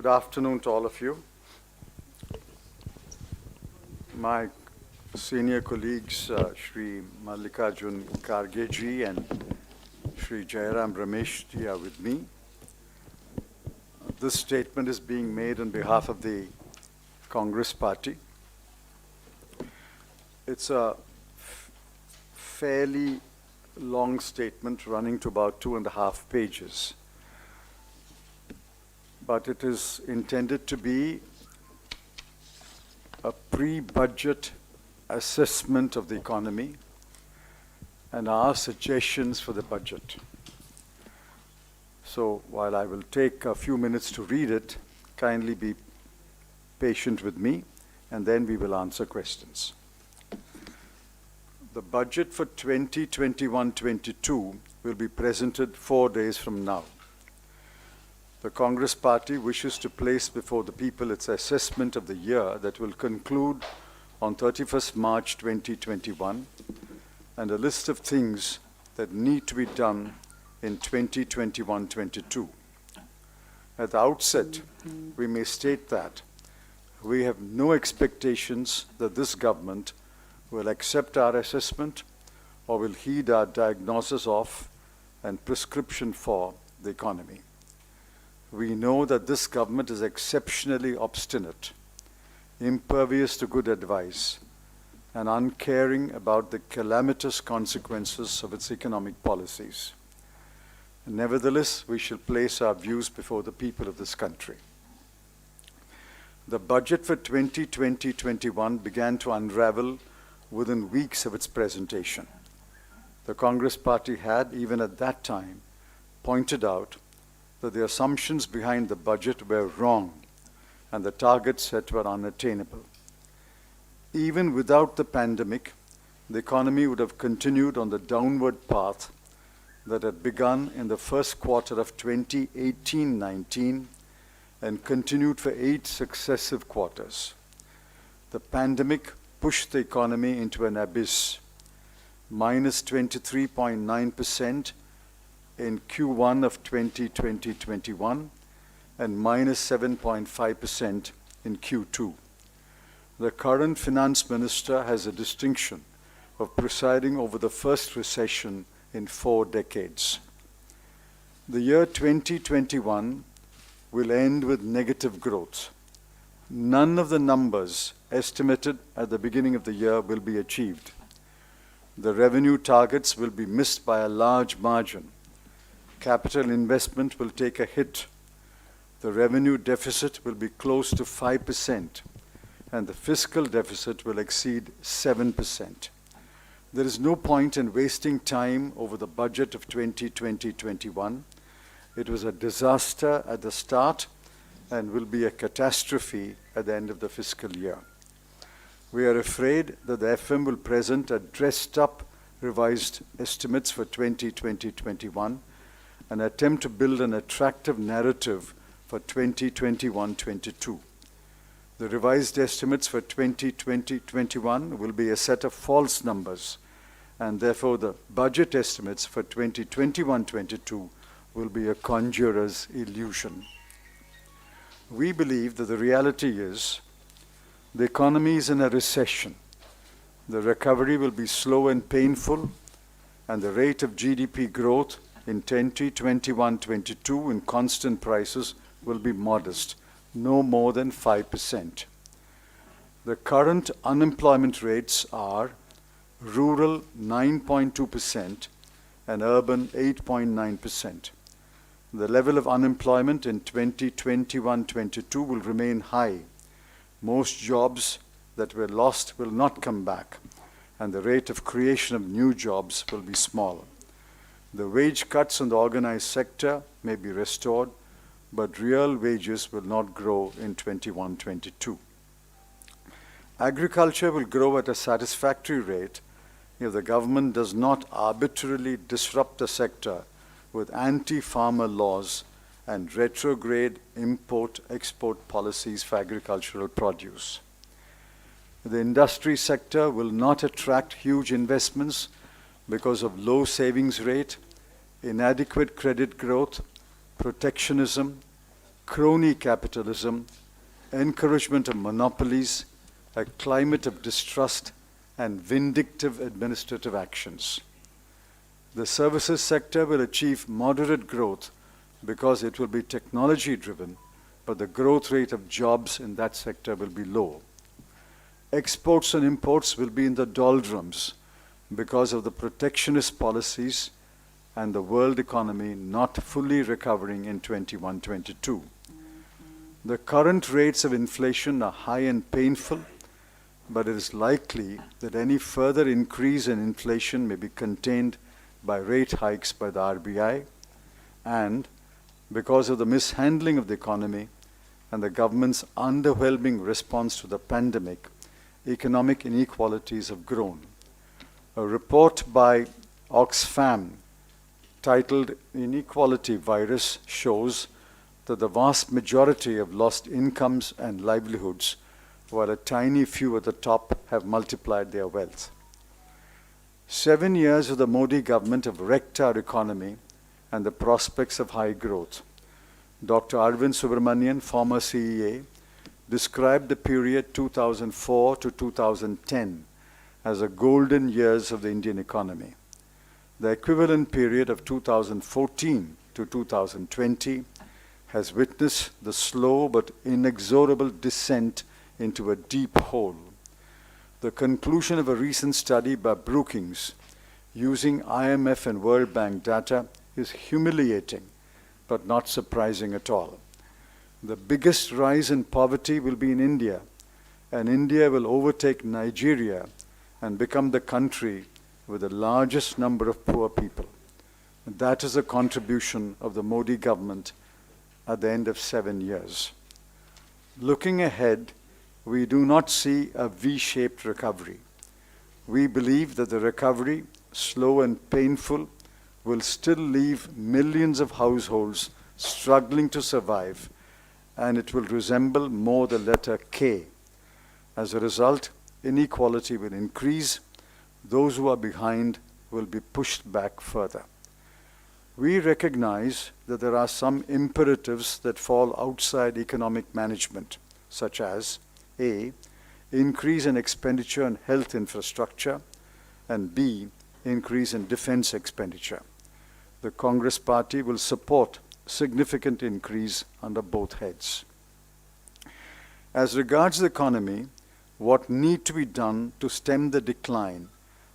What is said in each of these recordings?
Good afternoon to all of you. My senior colleagues, Shri Mallikarjun Kharge and Shri Jairam Ramesh ji are with me. This statement is being made on behalf of the Congress Party. It's a fairly long statement running to about 2.5 pages. But it is intended to be a pre-budget assessment of the economy and our suggestions for the budget. So while I will take a few minutes to read it, kindly be patient with me, and then we will answer questions. The budget for 2021-22 will be presented 4 days from now. The Congress Party wishes to place before the people its assessment of the year that will conclude on 31st March 2021 and a list of things that need to be done in 2021-22. At the outset, we may state that we have no expectations that this government will accept our assessment or will heed our diagnosis of and prescription for the economy. We know that this government is exceptionally obstinate, impervious to good advice, and uncaring about the calamitous consequences of its economic policies. Nevertheless, we shall place our views before the people of this country. The budget for 2020-21 began to unravel within weeks of its presentation. The Congress Party had, even at that time, pointed out that the assumptions behind the budget were wrong and the targets set were unattainable. Even without the pandemic, the economy would have continued on the downward path that had begun in the first quarter of 2018-19 and continued for 8 successive quarters. The pandemic pushed the economy into an abyss, minus 23.9% in Q1 of 2020-21 and minus 7.5% in Q2. The current finance minister has a distinction of presiding over the first recession in 4 decades. The year 2021 will end with negative growth. None of the numbers estimated at the beginning of the year will be achieved. The revenue targets will be missed by a large margin. Capital investment will take a hit. The revenue deficit will be close to 5%, and the fiscal deficit will exceed 7%. There is no point in wasting time over the budget of 2020-21. It was a disaster at the start and will be a catastrophe at the end of the fiscal year. We are afraid that the FM will present a dressed-up revised estimates for 2020-21 and attempt to build an attractive narrative for 2021-22. The revised estimates for 2020-21 will be a set of false numbers, and therefore the budget estimates for 2021-22 will be a conjurer's illusion. We believe that the reality is the economy is in a recession. The recovery will be slow and painful, and the rate of GDP growth in 2021-22 in constant prices will be modest, no more than 5%. The current unemployment rates are rural 9.2% and urban 8.9%. The level of unemployment in 2021-22 will remain high. Most jobs that were lost will not come back, and the rate of creation of new jobs will be small. The wage cuts in the organized sector may be restored, but real wages will not grow in 21-22. Agriculture will grow at a satisfactory rate if the government does not arbitrarily disrupt the sector with anti-farmer laws and retrograde import-export policies for agricultural produce. The industry sector will not attract huge investments because of low savings rate, inadequate credit growth, protectionism, crony capitalism, encouragement of monopolies, a climate of distrust, and vindictive administrative actions. The services sector will achieve moderate growth because it will be technology-driven, but the growth rate of jobs in that sector will be low. Exports and imports will be in the doldrums because of the protectionist policies and the world economy not fully recovering in 21-22. The current rates of inflation are high and painful, but it is likely that any further increase in inflation may be contained by rate hikes by the RBI, and because of the mishandling of the economy and the government's underwhelming response to the pandemic, economic inequalities have grown. A report by Oxfam titled Inequality Virus shows that the vast majority have lost incomes and livelihoods, while a tiny few at the top have multiplied their wealth. 7 years of the Modi government have wrecked our economy and the prospects of high growth. Dr. Arvind Subramanian, former CEA, described the period 2004 to 2010 as the golden years of the Indian economy. The equivalent period of 2014 to 2020 has witnessed the slow but inexorable descent into a deep hole. The conclusion of a recent study by Brookings using IMF and World Bank data is humiliating, but not surprising at all. The biggest rise in poverty will be in India, and India will overtake Nigeria and become the country with the largest number of poor people. And that is the contribution of the Modi government at the end of 7 years. Looking ahead, we do not see a V-shaped recovery. We believe that the recovery, slow and painful, will still leave millions of households struggling to survive, and it will resemble more the letter K. As a result, inequality will increase. Those who are behind will be pushed back further. We recognize that there are some imperatives that fall outside economic management, such as A, increase in expenditure on health infrastructure, and B, increase in defense expenditure. The Congress Party will support significant increase under both heads. As regards the economy, what need to be done to stem the decline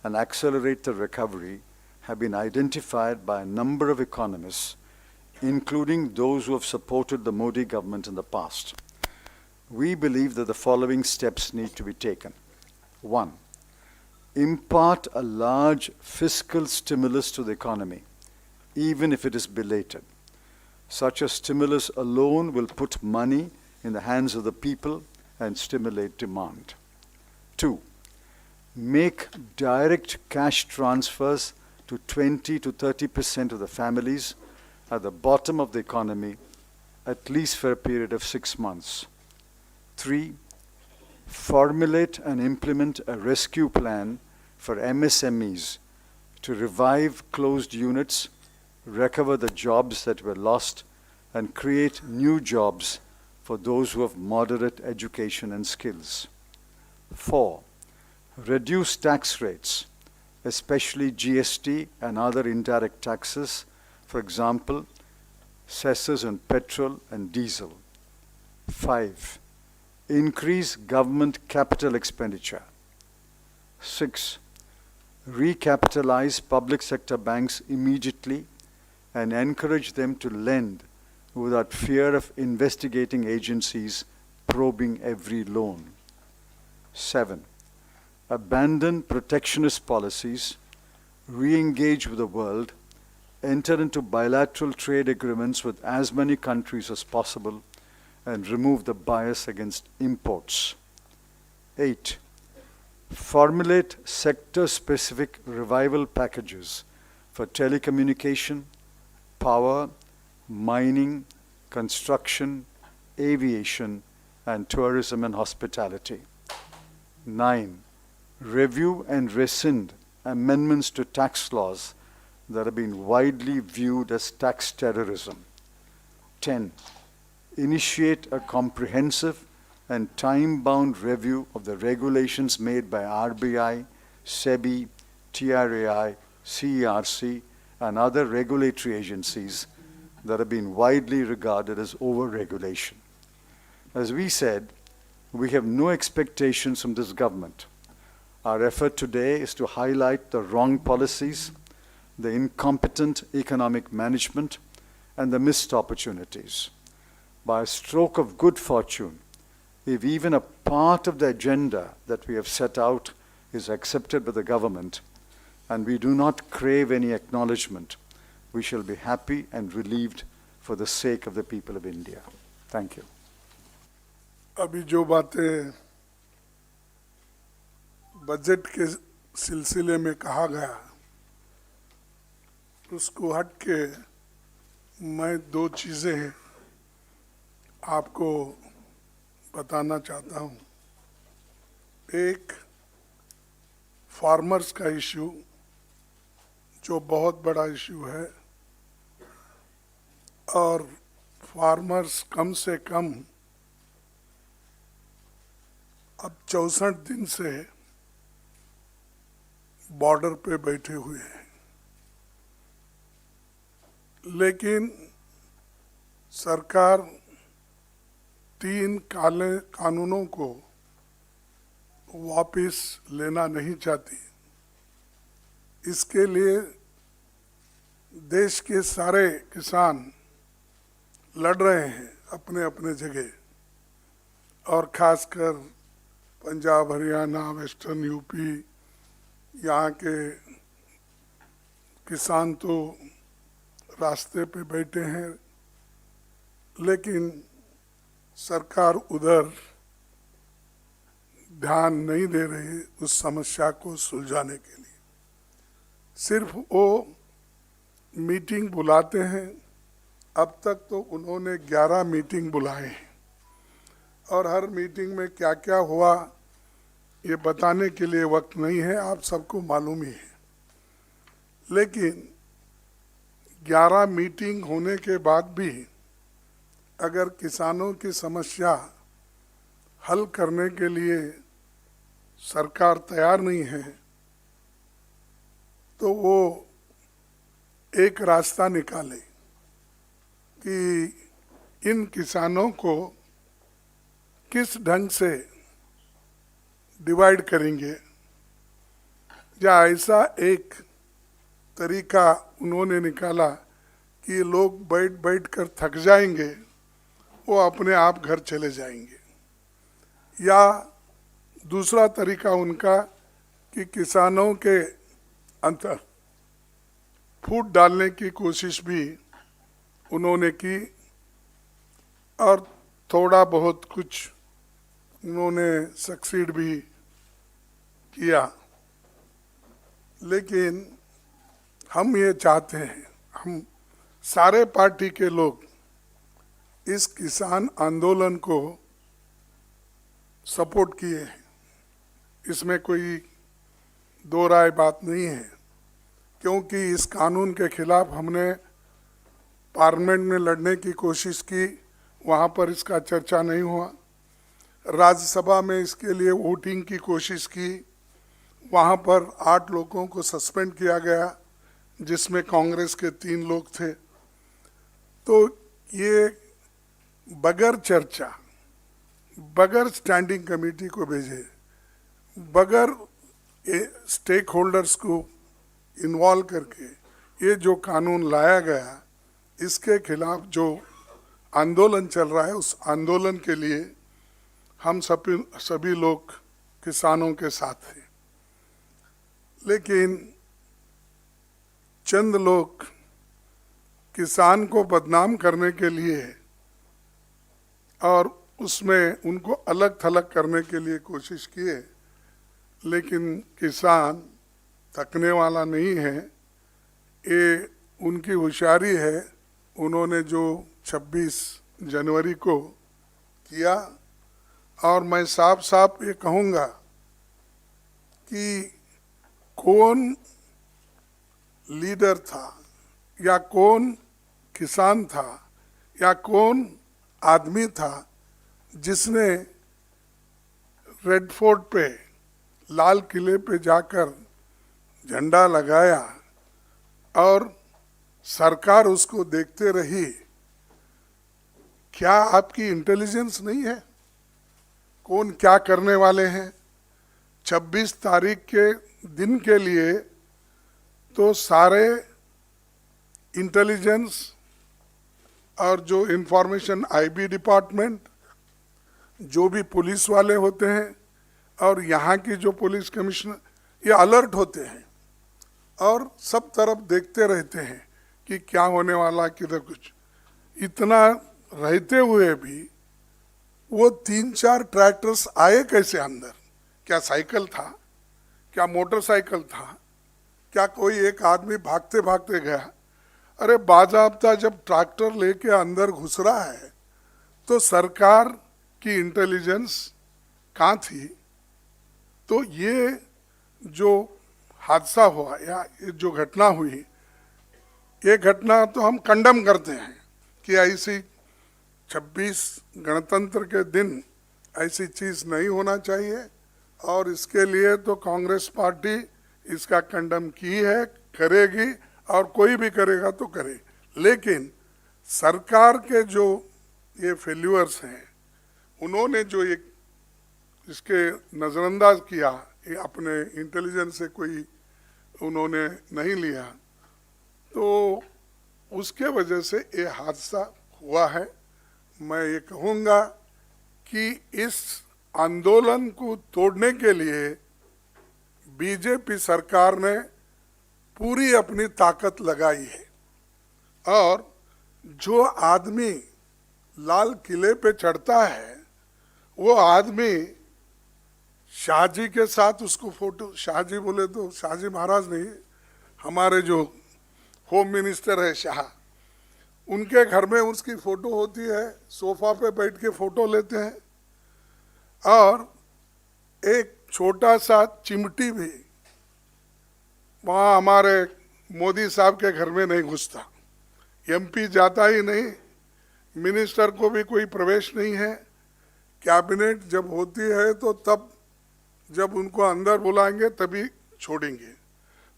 and accelerate the recovery have been identified by a number of economists, including those who have supported the Modi government in the past. We believe that the following steps need to be taken. 1. Impart a large fiscal stimulus to the economy, even if it is belated. Such a stimulus alone will put money in the hands of the people and stimulate demand. 2. Make direct cash transfers to 20 to 30% of the families at the bottom of the economy, at least for a period of 6 months. 3. Formulate and implement a rescue plan for MSMEs to revive closed units, recover the jobs that were lost, and create new jobs for those who have moderate education and skills. 4. Reduce tax rates, especially GST and other indirect taxes, for example, cesses on petrol and diesel. 5. Increase government capital expenditure. 6. Recapitalize public sector banks immediately and encourage them to lend without fear of investigating agencies probing every loan. 7. Abandon protectionist policies, re-engage with the world, enter into bilateral trade agreements with as many countries as possible, and remove the bias against imports. 8. Formulate sector-specific revival packages for telecommunication, power, mining, construction, aviation, and tourism and hospitality. 9. Review and rescind amendments to tax laws that have been widely viewed as tax terrorism. 10. initiate a comprehensive and time-bound review of the regulations made by RBI, SEBI, TRAI, CERC, and other regulatory agencies that have been widely regarded as over-regulation. As we said, we have no expectations from this government. Our effort today is to highlight the wrong policies, the incompetent economic management, and the missed opportunities. By a stroke of good fortune, if even a part of the agenda that we have set out is accepted by the government, and we do not crave any acknowledgement, we shall be happy and relieved for the sake of the people of India. Thank you. अभी जो बातें budget के सिलसिले में कहा गया उसको हट के मैं दो चीज़ें आपको बताना चाहता हूँ। एक फार्मर्स का इशू जो बहुत बड़ा इशू है और फार्मर्स कम से कम अब 64 दिन से बॉर्डर पे बैठे हुए हैं, लेकिन सरकार 3 काले कानूनों को वापस लेना नहीं चाहती। इसके लिए देश के सारे किसान लड़ रहे हैं अपने अपने जगह, और खासकर पंजाब, हरियाणा, वेस्टर्न यूपी, यहाँ के किसान तो रास्ते पे बैठे हैं, लेकिन सरकार उधर ध्यान नहीं दे रही उस समस्या को सुलझाने के लिए। सिर्फ वो मीटिंग बुलाते हैं। अब तक तो उन्होंने 11 मीटिंग बुलाए हैं और हर मीटिंग में क्या क्या हुआ ये बताने के लिए वक्त नहीं है, आप सबको मालूम ही है। लेकिन 11 मीटिंग होने के बाद भी अगर किसानों की समस्या हल करने के लिए सरकार तैयार नहीं है तो वो एक रास्ता निकाले कि इन किसानों को किस ढंग से डिवाइड करेंगे, या ऐसा एक तरीका उन्होंने निकाला कि लोग बैठ बैठ कर थक जाएंगे, वो अपने आप घर चले जाएंगे। या दूसरा तरीका उनका कि किसानों के अंदर फूट डालने की कोशिश भी उन्होंने की और थोड़ा बहुत कुछ उन्होंने सक्सीड भी किया। लेकिन हम ये चाहते हैं, हम सारे पार्टी के लोग इस किसान आंदोलन को सपोर्ट किए हैं, इसमें कोई दो राय बात नहीं है, क्योंकि इस कानून के खिलाफ हमने पार्लियामेंट में लड़ने की कोशिश की, वहाँ पर इसका चर्चा नहीं हुआ। राज्यसभा में इसके लिए वोटिंग की कोशिश की, वहाँ पर 8 लोगों को सस्पेंड किया गया, जिसमें कांग्रेस के 3 लोग थे। तो ये बगैर चर्चा, बगैर स्टैंडिंग कमेटी को भेजे, बगैर स्टेक होल्डर्स को इन्वॉल्व करके ये जो कानून लाया गया, इसके खिलाफ जो आंदोलन चल रहा है, उस आंदोलन के लिए हम सभी लोग किसानों के साथ हैं। लेकिन चंद लोग किसान को बदनाम करने के लिए और उसमें उनको अलग थलग करने के लिए कोशिश किए, लेकिन किसान थकने वाला नहीं है। ये उनकी होशियारी है, उन्होंने जो 26 जनवरी को किया। और मैं साफ साफ ये कहूँगा कि कौन लीडर था या कौन किसान था या कौन आदमी था जिसने रेड फोर्ट पे, लाल किले पे जाकर झंडा लगाया और सरकार उसको देखते रही। क्या आपकी इंटेलिजेंस नहीं है कौन क्या करने वाले हैं? 26 तारीख के दिन के लिए तो सारे इंटेलिजेंस और जो इंफॉर्मेशन आईबी डिपार्टमेंट, जो भी पुलिस वाले होते हैं और यहाँ की जो पुलिस कमिश्नर, ये अलर्ट होते हैं और सब तरफ देखते रहते हैं कि क्या होने वाला, किधर कुछ। इतना रहते हुए भी वो 3-4 ट्रैक्टर्स आए कैसे अंदर? क्या साइकिल था? क्या मोटरसाइकिल था? क्या कोई एक आदमी भागते भागते गया? अरे बाजाबता जब ट्रैक्टर लेके अंदर घुस रहा है तो सरकार की इंटेलिजेंस कहाँ थी? तो ये जो हादसा हुआ या ये जो घटना हुई, ये घटना तो हम कंडम करते हैं कि ऐसी 26 गणतंत्र के दिन ऐसी चीज नहीं होना चाहिए और इसके लिए तो कांग्रेस पार्टी इसका कंडम की है, करेगी और कोई भी करेगा तो करे। लेकिन सरकार के जो ये फेल्यूअर्स हैं, उन्होंने जो ये इसके नज़रअंदाज किया, ये अपने इंटेलिजेंस से कोई उन्होंने नहीं लिया, तो उसके वजह से ये हादसा हुआ है। मैं ये कहूँगा कि इस आंदोलन को तोड़ने के लिए बीजेपी सरकार ने पूरी अपनी ताकत लगाई है और जो आदमी लाल किले पे चढ़ता है वो आदमी शाहजी के साथ उसको फोटो, शाहजी बोले तो शाहजी महाराज नहीं, हमारे जो होम मिनिस्टर है शाह, उनके घर में उसकी फोटो होती है, सोफा पे बैठ के फोटो लेते हैं और एक छोटा सा चिमटी भी वहाँ हमारे मोदी साहब के घर में नहीं घुसता, एमपी जाता ही नहीं, मिनिस्टर को भी कोई प्रवेश नहीं है। कैबिनेट जब होती है तो तब जब उनको अंदर बुलाएंगे तभी छोड़ेंगे।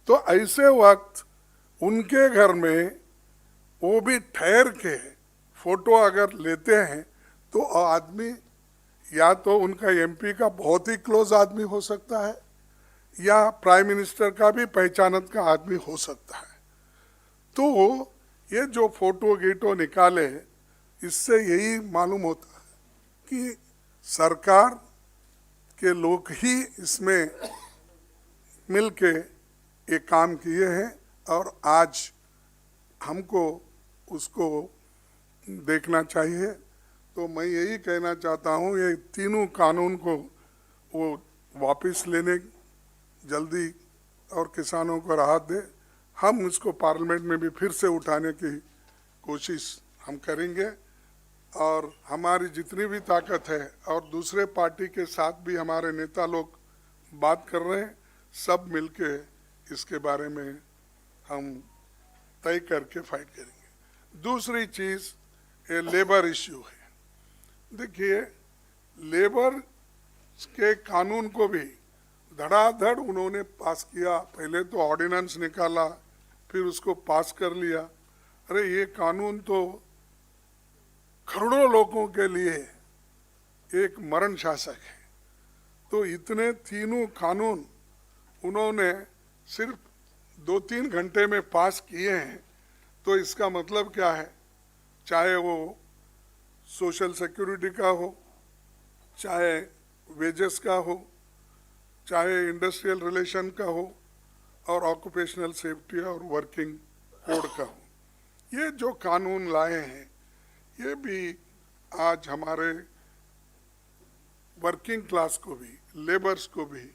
तो ऐसे वक्त उनके घर में वो भी ठहर के फोटो अगर लेते हैं तो आदमी या तो उनका एमपी का बहुत ही क्लोज आदमी हो सकता है या प्राइम मिनिस्टर का भी पहचानत का आदमी हो सकता है। तो ये जो फोटो गीटो निकाले, इससे यही मालूम होता है कि सरकार के लोग ही इसमें मिलके ये काम किए हैं और आज हमको उसको देखना चाहिए। तो मैं यही कहना चाहता हूँ, ये तीनों कानून को वो वापस लेने जल्दी और किसानों को राहत दे। हम इसको पार्लियामेंट में भी फिर से उठाने की कोशिश हम करेंगे और हमारी जितनी भी ताकत है और दूसरे पार्टी के साथ भी हमारे नेता लोग बात कर रहे हैं, सब मिलके इसके बारे में हम तय करके फाइट करेंगे। दूसरी चीज़ ये लेबर इश्यू है। देखिए, लेबर के कानून को भी धड़ाधड़ उन्होंने पास किया। पहले तो ऑर्डिनेंस निकाला, फिर उसको पास कर लिया। अरे ये कानून तो करोड़ों लोगों के लिए एक मरण शासक है। तो इतने तीनों कानून उन्होंने सिर्फ 2-3 घंटे में पास किए हैं। तो इसका मतलब क्या है? चाहे वो सोशल सिक्योरिटी का हो, चाहे वेजेस का हो, चाहे इंडस्ट्रियल रिलेशन का हो और ऑक्यूपेशनल सेफ्टी और वर्किंग कोड का हो, ये जो कानून लाए हैं ये भी आज हमारे वर्किंग क्लास को भी, लेबर्स को भी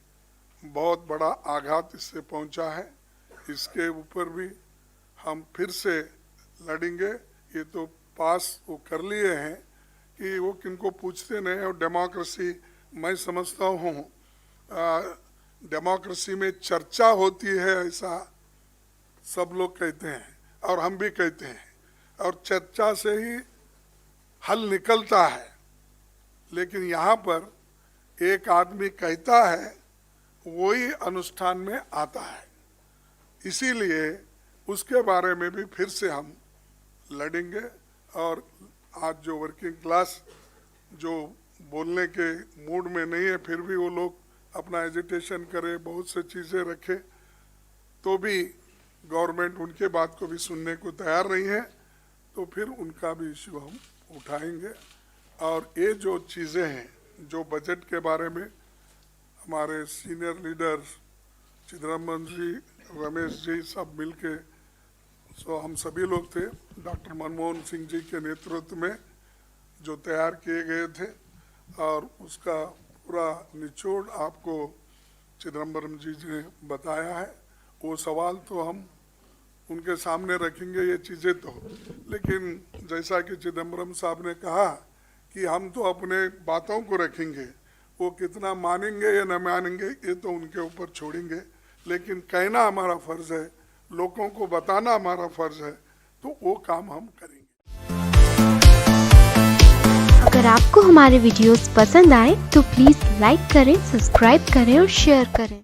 बहुत बड़ा आघात इससे पहुंचा है। इसके ऊपर भी हम फिर से लड़ेंगे। ये तो पास वो कर लिए हैं कि वो किनको पूछते नहीं। और डेमोक्रेसी, मैं समझता हूँ डेमोक्रेसी में चर्चा होती है, ऐसा सब लोग कहते हैं और हम भी कहते हैं, और चर्चा से ही हल निकलता है, लेकिन यहाँ पर एक आदमी कहता है वही अनुष्ठान में आता है। इसीलिए उसके बारे में भी फिर से हम लड़ेंगे। और आज जो वर्किंग क्लास जो बोलने के मूड में नहीं है, फिर भी वो लोग अपना एजिटेशन करे, बहुत से चीज़ें रखे, तो भी गवर्नमेंट उनके बात को भी सुनने को तैयार नहीं है, तो फिर उनका भी इश्यू हम उठाएंगे। और ये जो चीज़ें हैं, जो बजट के बारे में हमारे सीनियर लीडर्स चिदम्बरम जी, रमेश जी सब मिलके, सो हम सभी लोग थे डॉक्टर मनमोहन सिंह जी के नेतृत्व में जो तैयार किए गए थे, और उसका पूरा निचोड़ आपको चिदम्बरम जी ने बताया है। वो सवाल तो हम उनके सामने रखेंगे, ये चीज़ें तो, लेकिन जैसा कि चिदम्बरम साहब ने कहा कि हम तो अपने बातों को रखेंगे, वो कितना मानेंगे या न मानेंगे ये तो उनके ऊपर छोड़ेंगे, लेकिन कहना हमारा फर्ज है, लोगों को बताना हमारा फर्ज है, तो वो काम हम करेंगे। अगर आपको हमारे वीडियोस पसंद आए तो प्लीज़ लाइक करें, सब्सक्राइब करें और शेयर करें।